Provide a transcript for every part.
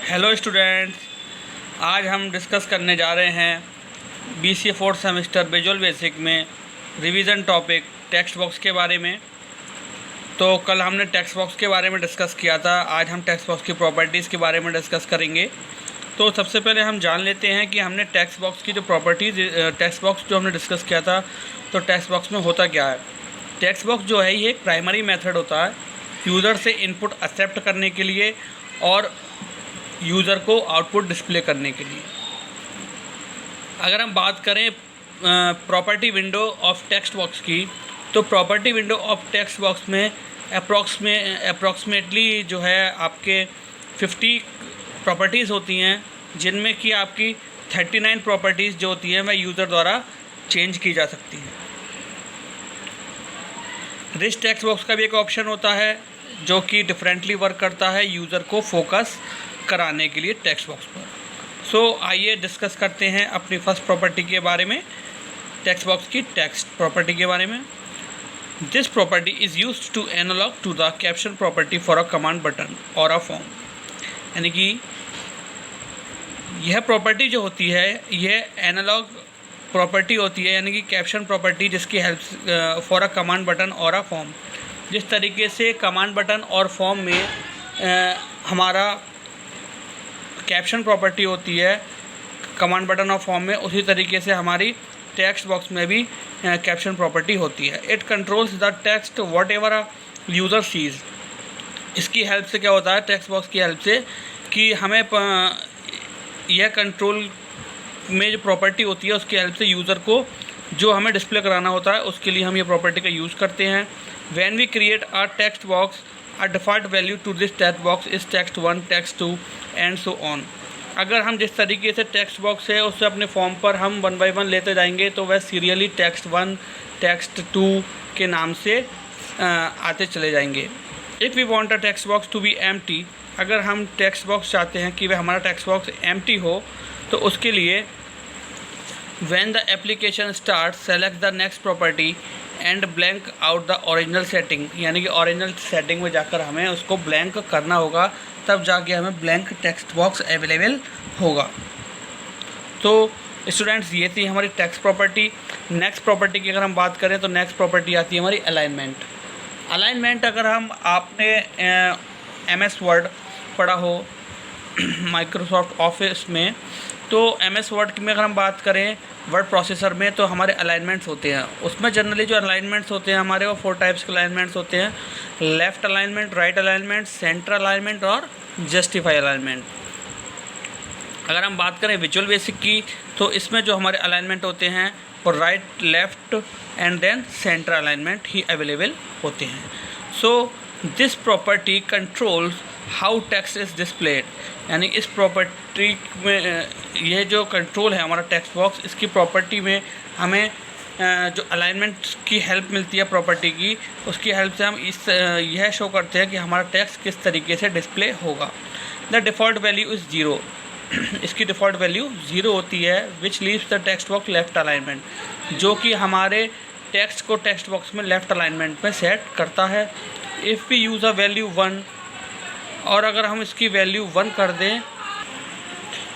Hello students, आज हम discuss करने जा रहे हैं BCA fourth semester visual basic में रिवीजन टॉपिक टेक्स्ट बॉक्स के बारे में। तो कल हमने टेक्स्ट बॉक्स के बारे में डिस्कस किया था, आज हम टेक्स्ट बॉक्स की प्रॉपर्टीज़ के बारे में डिस्कस करेंगे। तो सबसे पहले हम जान लेते हैं कि हमने टेक्स्ट बॉक्स की जो प्रॉपर्टीज़ टेक्स्ट बॉक्स जो हमने डिस्कस किया था, तो टेक्स्ट बॉक्स में होता क्या है। टेक्स्ट बॉक्स जो है ये एक प्राइमरी मेथड होता है यूज़र से इनपुट एक्सेप्ट करने के लिए और यूज़र को आउटपुट डिस्प्ले करने के लिए। अगर हम बात करें property window of text box की, तो property window of text box में अप्रॉक्सीमेटली जो है आपके 50 प्रॉपर्टीज़ होती हैं, जिनमें कि आपकी 39 प्रॉपर्टीज़ जो होती हैं वह यूज़र द्वारा चेंज की जा सकती हैं। रिच टेक्स्ट बॉक्स का भी एक ऑप्शन होता है जो कि डिफरेंटली वर्क करता है यूज़र को फोकस कराने के लिए टेक्स्ट बॉक्स पर। सो आइए डिस्कस करते हैं अपनी फर्स्ट प्रॉपर्टी के बारे में, टेक्स्ट बॉक्स की टेक्स्ट प्रॉपर्टी के बारे में। This property is used to analog to the caption property for a command button और अ फॉर्म। यानी कि यह प्रॉपर्टी जो होती है यह एनालॉग प्रॉपर्टी होती है, यानी कि कैप्शन प्रॉपर्टी, जिसकी help for a command button और अ फॉर्म। जिस तरीके से कमांड बटन और फॉर्म में हमारा कैप्शन प्रॉपर्टी होती है कमांड बटन और फॉर्म में, उसी तरीके से हमारी टेक्स्ट बॉक्स में भी कैप्शन प्रॉपर्टी होती है। It controls the text whatever a user sees. इसकी हेल्प से क्या होता है, टेक्स्ट बॉक्स की हेल्प से, कि हमें यह कंट्रोल में जो प्रॉपर्टी होती है उसकी हेल्प से यूज़र को जो हमें डिस्प्ले कराना होता है उसके लिए हम ये प्रॉपर्टी का यूज़ करते हैं। When we create a text box, a default value to this text box is text 1, text 2 and so on. अगर हम जिस तरीके से टेक्स्ट बॉक्स है उससे अपने फॉर्म पर हम 1 बाय 1 लेते जाएंगे तो वह सीरियली टेक्स्ट 1, टेक्स्ट 2 के नाम से आते चले जाएंगे। If we want a text box to be empty, अगर हम टेक्स्ट बॉक्स चाहते हैं कि वह हमारा टेक्स्ट बॉक्स एम्प्टी हो, तो उसके लिए when the application starts, select the next property and blank out the original setting। यानी कि ओरिजिनल सेटिंग में जाकर हमें उसको ब्लैंक करना होगा, तब जाके हमें ब्लैंक टेक्स्ट बॉक्स अवेलेबल होगा। तो स्टूडेंट्स, ये थी हमारी टेक्स्ट प्रॉपर्टी। नेक्स्ट प्रॉपर्टी की अगर हम बात करें तो नेक्स्ट प्रॉपर्टी आती है हमारी अलाइनमेंट। अलाइनमेंट, अगर हम आपने MS वर्ड पढ़ा हो माइक्रोसॉफ्ट ऑफिस में, तो MS वर्ड में अगर हम बात करें वर्ड प्रोसेसर में, तो हमारे अलाइनमेंट्स होते हैं। उसमें जनरली जो अलाइनमेंट्स होते हैं हमारे, वो 4 टाइप्स के अलाइनमेंट्स होते हैं: left alignment, right alignment, centre alignment और जस्टिफाई अलाइनमेंट। अगर हम बात करें विजुअल बेसिक की, तो इसमें जो हमारे अलाइनमेंट होते हैं वो right, left and then center alignment ही अवेलेबल होते हैं। So this property controls how text is displayed. यानी इस प्रॉपर्टी में यह जो कंट्रोल है हमारा टेक्स्ट बॉक्स, इसकी प्रॉपर्टी में हमें जो अलाइनमेंट की हेल्प मिलती है प्रॉपर्टी की, उसकी हेल्प से हम यह शो करते हैं कि हमारा टेक्स्ट किस तरीके से डिस्प्ले होगा। The default value is 0। इसकी डिफ़ॉल्ट वैल्यू 0 होती है, which leaves the text box left alignment, जो कि हमारे टेक्स्ट को टेक्स्ट बॉक्स में लेफ़्ट अलाइनमेंट में सेट करता है। If we use a value 1, और अगर हम इसकी वैल्यू 1 कर दें,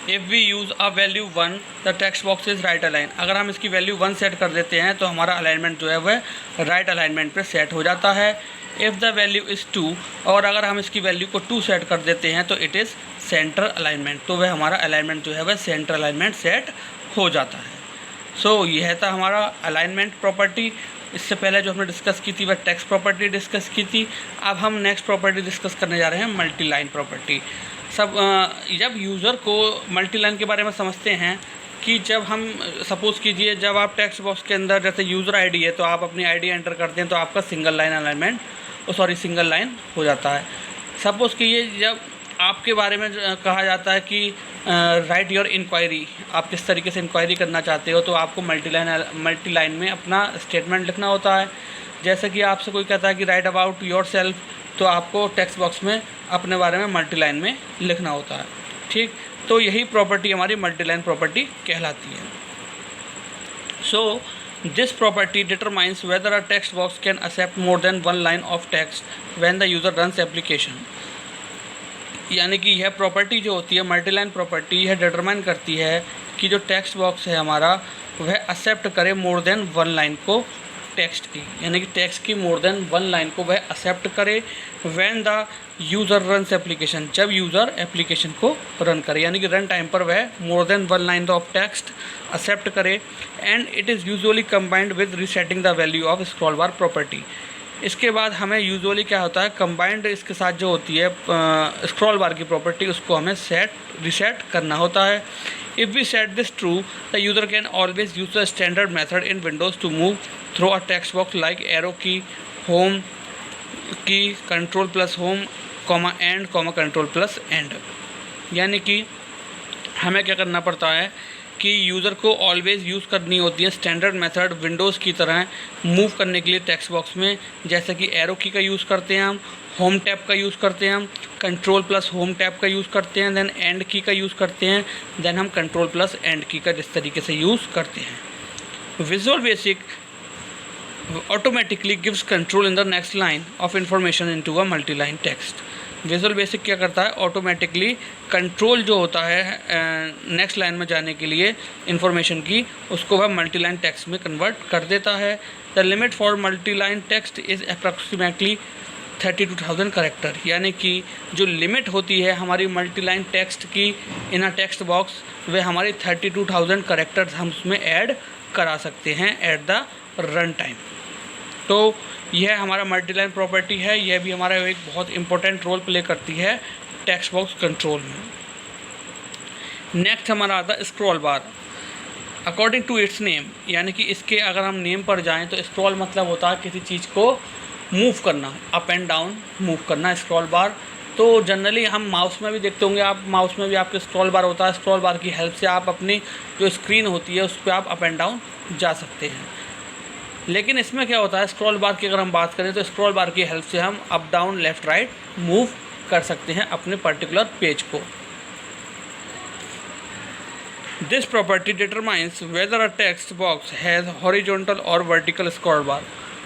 if we use a value 1 the text box is right align. अगर हम इसकी वैल्यू 1 सेट कर देते हैं तो हमारा अलाइनमेंट जो है वह राइट अलाइनमेंट पे सेट हो जाता है। इफ़ द वैल्यू इज़ 2, और अगर हम इसकी वैल्यू को 2 सेट कर देते हैं तो इट इज़ सेंटर अलाइनमेंट, तो वह हमारा अलाइनमेंट जो है वह सेंटर अलाइनमेंट सेट हो जाता है। सो यह था हमारा अलाइनमेंट प्रॉपर्टी। इससे पहले जो हमने डिस्कस की थी वह टेक्स्ट प्रॉपर्टी डिस्कस की थी। अब हम नेक्स्ट प्रॉपर्टी डिस्कस करने जा रहे हैं मल्टी लाइन प्रॉपर्टी। जब यूज़र को मल्टी लाइन के बारे में समझते हैं कि जब हम सपोज़ कीजिए, जब आप टेक्स्ट बॉक्स के अंदर जैसे यूज़र आईडी है तो आप अपनी आईडी एंटर करते हैं तो आपका single line alignment single line हो जाता है। सपोज़ कीजिए जब आपके बारे में कहा जाता है कि राइट योर इंक्वायरी, आप किस तरीके से इंक्वायरी करना चाहते हो, तो आपको मल्टी लाइन में अपना स्टेटमेंट लिखना होता है। जैसे कि आपसे कोई कहता है कि राइट अबाउट योर सेल्फ, तो आपको टेक्स्ट बॉक्स में अपने बारे में मल्टी लाइन में लिखना होता है। ठीक, तो यही प्रॉपर्टी हमारी मल्टी लाइन प्रॉपर्टी कहलाती है। So this property determines whether a text box can accept more than 1 line of text when the user runs application. यानी कि यह प्रॉपर्टी जो होती है मल्टीलाइन प्रॉपर्टी, यह डिटरमाइन करती है कि जो टेक्स्ट बॉक्स है हमारा वह एक्सेप्ट करे मोर देन वन लाइन को टेक्स्ट की, यानी कि टेक्स्ट की मोर देन वन लाइन को वह एक्सेप्ट करे when the user runs application, जब यूज़र एप्लीकेशन को रन करे, यानी कि रन टाइम पर वह more than one line of text accept करे। And it is usually combined with resetting the value of scroll bar property. इसके बाद हमें यूजुअली क्या होता है, कंबाइंड इसके साथ जो होती है स्क्रॉल बार की प्रॉपर्टी, उसको हमें रीसेट करना होता है। If we set this true, the user can always use the standard method in Windows to move through a text box like arrow key, home key, control plus home, comma end, comma control plus end. यानी कि हमें क्या करना पड़ता है कि user को always use करनी होती है स्टैंडर्ड मेथड विंडोज़ की तरह मूव करने के लिए टेक्स्ट बॉक्स में, जैसे कि एरो की का यूज़ करते हैं हम, होम टैब का यूज़ करते हैं हम, कंट्रोल प्लस होम टैब का यूज़ करते हैं, देन एंड की का यूज़ करते हैं, देन हम कंट्रोल प्लस एंड की का जिस तरीके से यूज़ करते हैं। Visual basic automatically gives control in the next line of information into a multiline text. Visual basic क्या करता है, ऑटोमेटिकली कंट्रोल जो होता है नेक्स्ट लाइन में जाने के लिए इंफॉर्मेशन की, उसको वह मल्टीलाइन टेक्स्ट में कन्वर्ट कर देता है। The limit for multiline text is approximately 32,000 character, यानी कि जो लिमिट होती है हमारी मल्टीलाइन टेक्स्ट की इन अ टेक्स्ट बॉक्स, वह हमारी 32,000 करेक्टर्स हम उसमें ऐड करा सकते हैं एट द रन टाइम। तो यह हमारा मल्टीलाइन प्रॉपर्टी है, यह भी हमारा एक बहुत इंपॉर्टेंट रोल प्ले करती है टेक्स्ट बॉक्स कंट्रोल में। नेक्स्ट हमारा आता है scroll bar. According to its name, यानी कि इसके अगर हम नेम पर जाएं तो स्क्रॉल मतलब होता है किसी चीज़ को मूव करना, अप एंड डाउन मूव करना स्क्रॉल बार। तो जनरली हम माउस में भी देखते होंगे, आप माउस में भी आपके स्क्रॉल बार होता है, स्क्रॉल बार की हेल्प से आप अपनी जो स्क्रीन होती है उस पर आप अप एंड डाउन जा सकते हैं। लेकिन इसमें क्या होता है, स्क्रॉल बार की अगर हम बात करें तो स्क्रॉल बार की हेल्प से हम up down left right move कर सकते हैं अपने पर्टिकुलर पेज को। This property determines whether a text box has horizontal और वर्टिकल स्क्रॉल बार।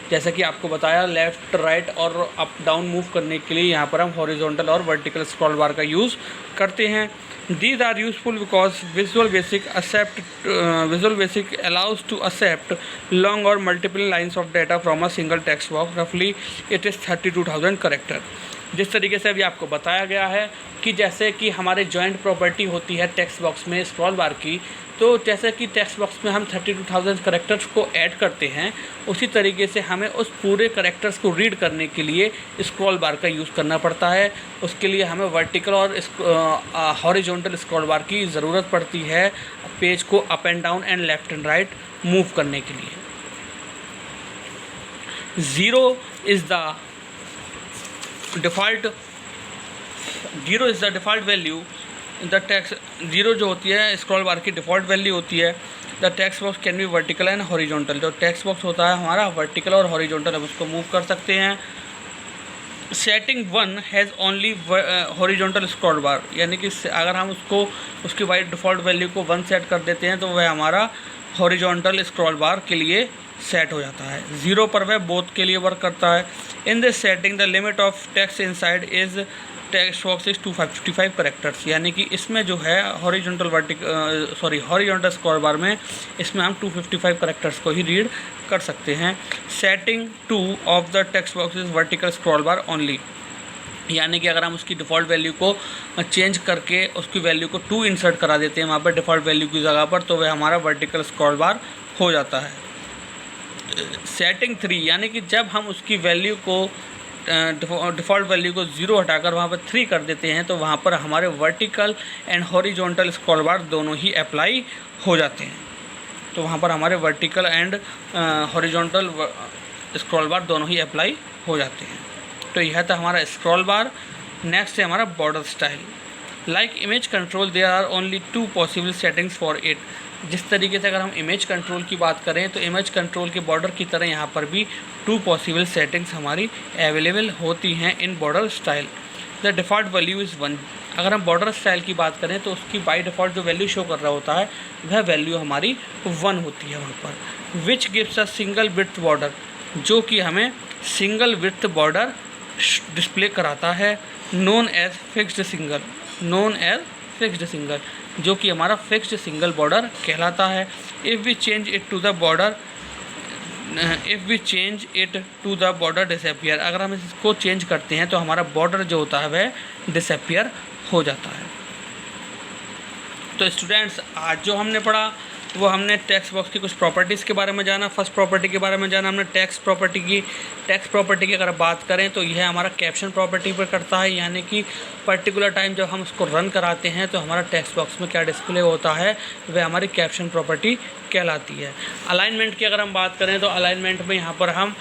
जैसे कि आपको बताया, लेफ़्ट राइट और अप डाउन मूव करने के लिए यहाँ पर हम हॉरिजॉन्टल और वर्टिकल स्क्रॉल बार का यूज़ करते हैं। These are useful because Visual Basic allows to accept long or multiple lines of data from a single text box. Roughly it is 32,000 character. जिस तरीके से अभी आपको बताया गया है कि जैसे कि हमारे जॉइंट प्रॉपर्टी होती है टेक्स्ट बॉक्स में स्क्रॉल बार की, तो जैसे कि टेक्स्ट बॉक्स में हम 32,000 करेक्टर्स को ऐड करते हैं, उसी तरीके से हमें उस पूरे करेक्टर्स को रीड करने के लिए स्क्रॉल बार का यूज़ करना पड़ता है। उसके लिए हमें वर्टिकल और हॉरिजॉन्टल स्क्रॉल बार की ज़रूरत पड़ती है पेज को up and down and left and right move करने के लिए। Zero is the default value the text, zero जो होती है स्क्रॉल बार की डिफ़ॉल्ट वैल्यू होती है। The text box can be vertical and horizontal, जो टेक्स्ट बॉक्स होता है हमारा वर्टिकल और हॉरिजॉन्टल, हम उसको मूव कर सकते हैं। Setting one has only horizontal scroll बार, यानी कि अगर हम उसकी वाइट डिफ़ॉल्ट वैल्यू को 1 सेट कर देते हैं तो वह हमारा हॉरिजॉन्टल स्क्रॉल बार के लिए सेट हो जाता है। ज़ीरो पर वह बोथ के लिए वर्क करता है। In this setting the limit of text inside is text box is 255 characters, यानी कि इसमें जो है हॉरिजॉन्टल स्क्रॉल बार में इसमें हम 255 करेक्टर्स को ही रीड कर सकते हैं। Setting 2 of the text box is vertical scroll bar only, यानी कि अगर हम उसकी डिफ़ॉल्ट वैल्यू को चेंज करके उसकी वैल्यू को 2 इंसर्ट करा देते हैं वहाँ पर डिफ़ॉल्ट वैल्यू की जगह पर, तो वह हमारा वर्टिकल स्क्रॉल बार हो जाता है। सेटिंग 3, यानी कि जब हम उसकी वैल्यू को डिफ़ॉल्ट वैल्यू को 0 हटाकर वहाँ पर 3 कर देते हैं तो वहाँ पर हमारे वर्टिकल एंड हॉरिजॉन्टल स्क्रॉल बार दोनों ही अप्लाई हो जाते हैं। तो वहाँ पर हमारे वर्टिकल एंड हॉरिजॉन्टल स्क्रॉल बार दोनों ही अप्लाई हो जाते हैं। तो यह था हमारा स्क्रॉल बार। नेक्स्ट है हमारा border style. Like image control there are only 2 possible settings for it. जिस तरीके से अगर हम इमेज कंट्रोल की बात करें तो इमेज कंट्रोल के बॉर्डर की तरह यहाँ पर भी 2 पॉसिबल सेटिंग्स हमारी अवेलेबल होती हैं in border style. The default value is 1। अगर हम बॉर्डर स्टाइल की बात करें तो उसकी बाय डिफ़ॉल्ट जो वैल्यू शो कर रहा होता है वह वैल्यू हमारी 1 होती है वहाँ पर। Which gives a single width border, जो कि हमें सिंगल विड्थ बॉर्डर डिस्प्ले कराता है, नोन एज फिक्स्ड सिंगल, जो कि हमारा फिक्स्ड सिंगल बॉर्डर कहलाता है। If we change it to the border disappear, अगर हम इसको चेंज करते हैं तो हमारा बॉर्डर जो होता है वह डिसअपियर हो जाता है। तो स्टूडेंट्स, आज जो हमने पढ़ा वो हमने टेक्स्ट बॉक्स की कुछ प्रॉपर्टीज़ के बारे में जाना। फर्स्ट प्रॉपर्टी के बारे में जाना हमने टेक्स्ट प्रॉपर्टी की अगर बात करें तो यह हमारा कैप्शन प्रॉपर्टी पर करता है, यानी कि पर्टिकुलर टाइम जब हम उसको रन कराते हैं तो हमारा टेक्स्ट बॉक्स में क्या डिस्प्ले होता है वह हमारी कैप्शन प्रॉपर्टी कहलाती है। अलाइनमेंट की अगर हम बात करें तो अलाइनमेंट में यहाँ पर हम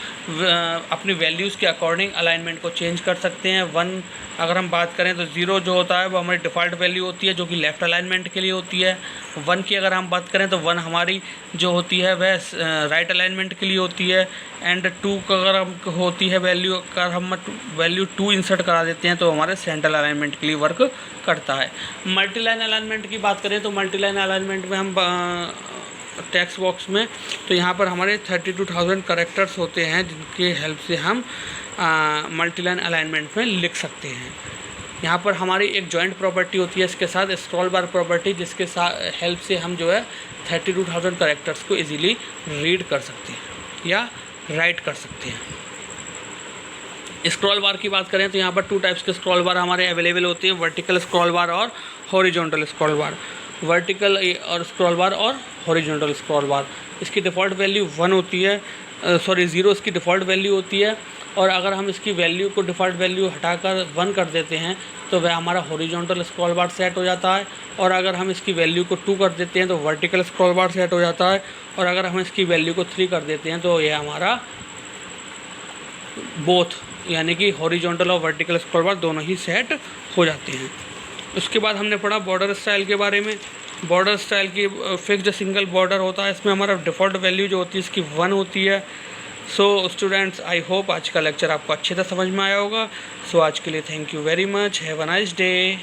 अपनी वैल्यूज़ के अकॉर्डिंग अलाइनमेंट को चेंज कर सकते हैं। 1 अगर हम बात करें तो 0 जो होता है वो हमारी डिफ़ॉल्ट वैल्यू होती है, जो कि लेफ़्ट अलाइनमेंट के लिए होती है। 1 की अगर हम बात करें तो 1 हमारी जो होती है वह राइट अलाइनमेंट के लिए होती है। एंड 2 का अगर हम होती है वैल्यू, अगर हम वैल्यू 2 इंसर्ट करा देते हैं तो हमारे सेंट्रल अलाइनमेंट के लिए वर्क करता है। मल्टीलाइन अलाइनमेंट की बात करें तो मल्टीलाइन अलाइनमेंट में हम टेक्स्ट बॉक्स में तो यहाँ पर हमारे 32,000 कैरेक्टर्स होते हैं, जिनके हेल्प से हम मल्टीलाइन अलाइनमेंट में लिख सकते हैं। यहाँ पर हमारी एक जॉइंट प्रॉपर्टी होती है इसके साथ, स्क्रॉल बार प्रॉपर्टी, जिसके साथ हेल्प से हम जो है 32,000 कैरेक्टर्स को इजीली रीड कर सकते हैं या राइट कर सकते हैं। स्क्रॉल बार की बात करें तो यहाँ पर 2 टाइप्स के स्क्रॉल बार हमारे अवेलेबल होते हैं, वर्टिकल स्क्रॉल बार और हॉरिजॉन्टल स्क्रॉल बार। वर्टिकल और स्क्रॉल बार और हॉरिजॉन्टल स्क्रॉल बार, इसकी डिफ़ॉल्ट वैल्यू 1 होती है, 0 इसकी डिफ़ॉल्ट वैल्यू होती है। और अगर हम इसकी वैल्यू को डिफ़ॉल्ट वैल्यू हटाकर 1 कर देते हैं तो वह हमारा हॉरिजॉन्टल स्क्रॉल बार सेट हो जाता है। और अगर हम इसकी वैल्यू को 2 कर देते हैं तो वर्टिकल स्क्रॉल बार सेट हो जाता है। और अगर हम इसकी वैल्यू को 3 कर देते हैं तो यह हमारा बोथ, यानी कि हॉरिजॉन्टल और वर्टिकल स्क्रॉल बार दोनों ही सेट हो जाते हैं। उसके बाद हमने पढ़ा बॉर्डर स्टाइल के बारे में। बॉर्डर स्टाइल की फिक्स्ड सिंगल बॉर्डर होता है, इसमें हमारा डिफ़ॉल्ट वैल्यू जो होती है इसकी 1 होती है। सो स्टूडेंट्स, आई होप आज का लेक्चर आपको अच्छे से समझ में आया होगा। सो आज के लिए thank you very much, have a nice day.